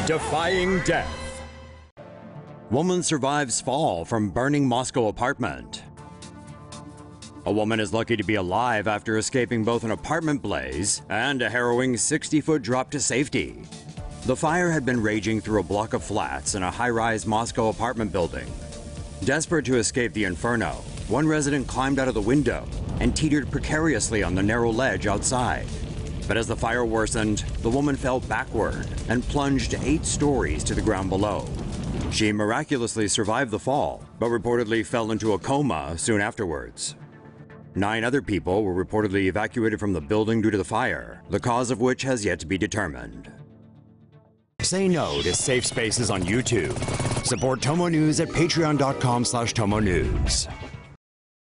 Defying death. Woman survives fall from burning Moscow apartment. A woman is lucky to be alive after escaping both an apartment blaze and a harrowing 60-foot drop to safety. The fire had been raging through a block of flats in a high-rise Moscow apartment building. Desperate to escape the inferno, one resident climbed out of the window and teetered precariously on the narrow ledge outside. But as the fire worsened, the woman fell backward and plunged 8 stories to the ground below. She miraculously survived the fall, but reportedly fell into a coma soon afterwards. 9 other people were reportedly evacuated from the building due to the fire, the cause of which has yet to be determined. Say no to safe spaces on YouTube. Support TomoNews at patreon.com/TomoNews.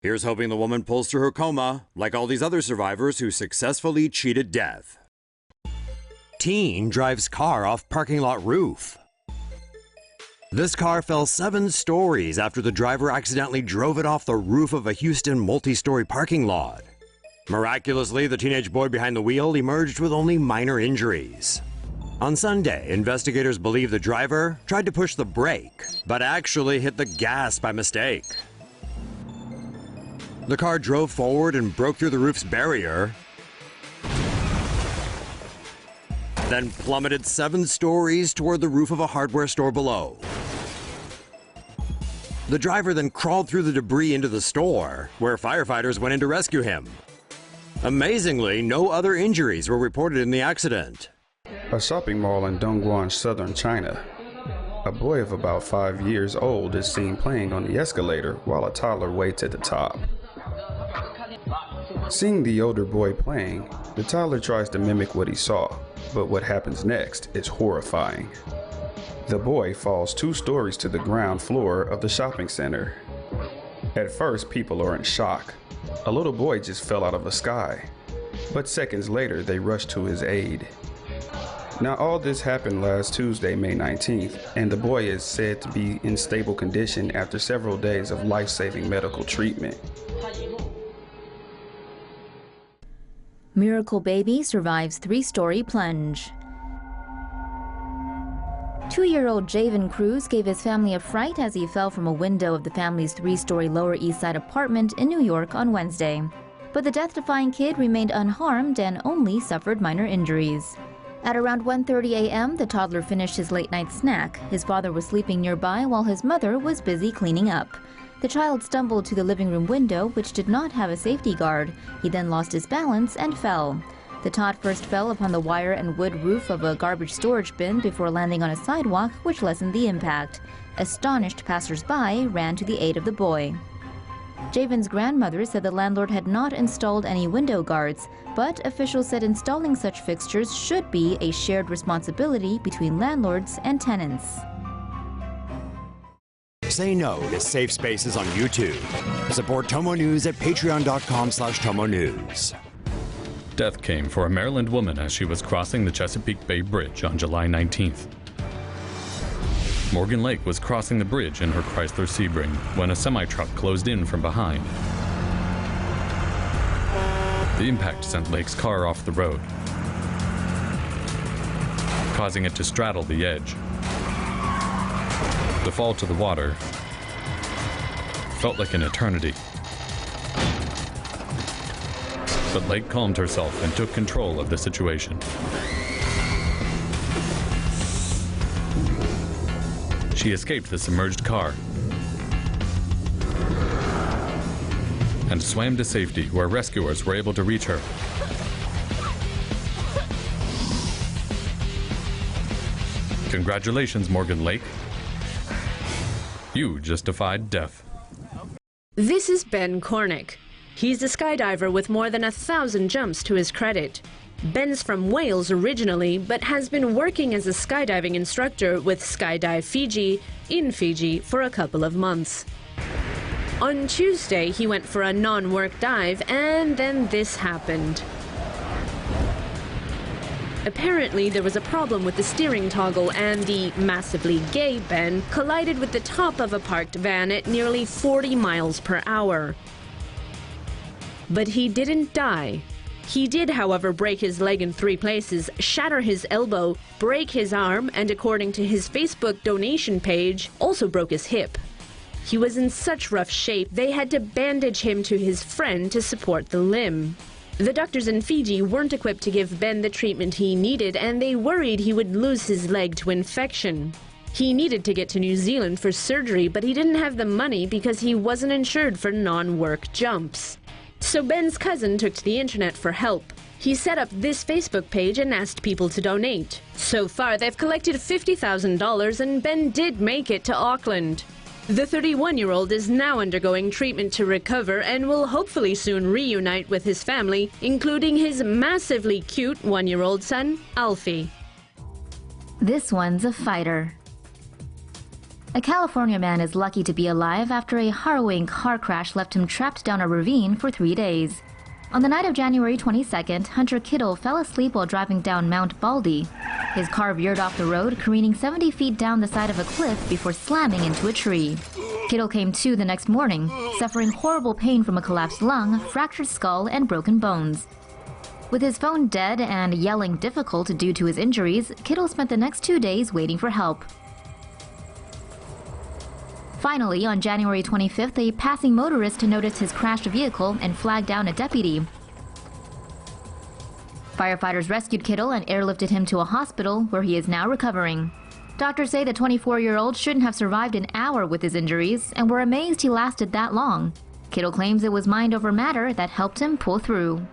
Here's hoping the woman pulls through her coma, like all these other survivors who successfully cheated death. Teen drives car off parking lot roof. This car fell 7 stories after the driver accidentally drove it off the roof of a Houston multi-story parking lot. Miraculously, the teenage boy behind the wheel emerged with only minor injuries. On Sunday, investigators believe the driver tried to push the brake, but actually hit the gas by mistake. The car drove forward and broke through the roof's barrier, then plummeted 7 stories toward the roof of a hardware store below. The driver then crawled through the debris into the store, where firefighters went in to rescue him. Amazingly, no other injuries were reported in the accident. A shopping mall in Dongguan, southern China. A boy of about 5 years old is seen playing on the escalator while a toddler waits at the top. Seeing the older boy playing, the toddler tries to mimic what he saw, but what happens next is horrifying. The boy falls 2 stories to the ground floor of the shopping center. At first, people are in shock. A little boy just fell out of the sky. But seconds later, they rush to his aid. Now, all this happened last Tuesday, May 19th, and the boy is said to be in stable condition after several days of life-saving medical treatment. Miracle baby survives 3-story plunge. 2-year-old Ravine Cruz gave his family a fright as he fell from a window of the family's 3-story Lower East Side apartment in New York on Wednesday. But the death-defying kid remained unharmed and only suffered minor injuries. At around 1:30 a.m., the toddler finished his late-night snack. His father was sleeping nearby while his mother was busy cleaning up. The child stumbled to the living room window, which did not have a safety guard. He then lost his balance and fell. The tot first fell upon the wire and wood roof of a garbage storage bin before landing on a sidewalk, which lessened the impact. Astonished passers-by ran to the aid of the boy. Javen's grandmother said the landlord had not installed any window guards, but officials said installing such fixtures should be a shared responsibility between landlords and tenants. Say no to safe spaces on YouTube. Support TomoNews at patreon.com/TomoNews. Death came for a Maryland woman as she was crossing the Chesapeake Bay Bridge on July 19th. Morgan Lake was crossing the bridge in her Chrysler Sebring when a semi-truck closed in from behind. The impact sent Lake's car off the road, causing it to straddle the edge. The fall to the water felt like an eternity. But Lake calmed herself and took control of the situation. She escaped the submerged car and swam to safety, where rescuers were able to reach her. Congratulations, Morgan Lake. You just defied death. This is Ben Cornick. He's a skydiver with more than 1,000 jumps to his credit. Ben's from Wales originally, but has been working as a skydiving instructor with Skydive Fiji in Fiji for a couple of months. On Tuesday, he went for a non-work dive, and then this happened. Apparently, there was a problem with the steering toggle, and the massively gay Ben collided with the top of a parked van at nearly 40 miles per hour. But he didn't die. He did, however, break his leg in 3 places, shatter his elbow, break his arm, and according to his Facebook donation page, also broke his hip. He was in such rough shape, they had to bandage him to his friend to support the limb. The doctors in Fiji weren't equipped to give Ben the treatment he needed, and they worried he would lose his leg to infection. He needed to get to New Zealand for surgery, but he didn't have the money because he wasn't insured for non-work jumps. So Ben's cousin took to the internet for help. He set up this Facebook page and asked people to donate. So far, they've collected $50,000 and Ben did make it to Auckland. The 31-year-old is now undergoing treatment to recover and will hopefully soon reunite with his family, including his massively cute 1-year-old son, Alfie. This one's a fighter. A California man is lucky to be alive after a harrowing car crash left him trapped down a ravine for 3 days. On the night of January 22nd, Hunter Kittle fell asleep while driving down Mount Baldy. His car veered off the road, careening 70 feet down the side of a cliff before slamming into a tree. Kittle came to the next morning, suffering horrible pain from a collapsed lung, fractured skull, and broken bones. With his phone dead and yelling difficult due to his injuries, Kittle spent the next 2 days waiting for help. Finally, on January 25th, a passing motorist noticed his crashed vehicle and flagged down a deputy. Firefighters rescued Kittle and airlifted him to a hospital where he is now recovering. Doctors say the 24-year-old shouldn't have survived an hour with his injuries and were amazed he lasted that long. Kittle claims it was mind over matter that helped him pull through.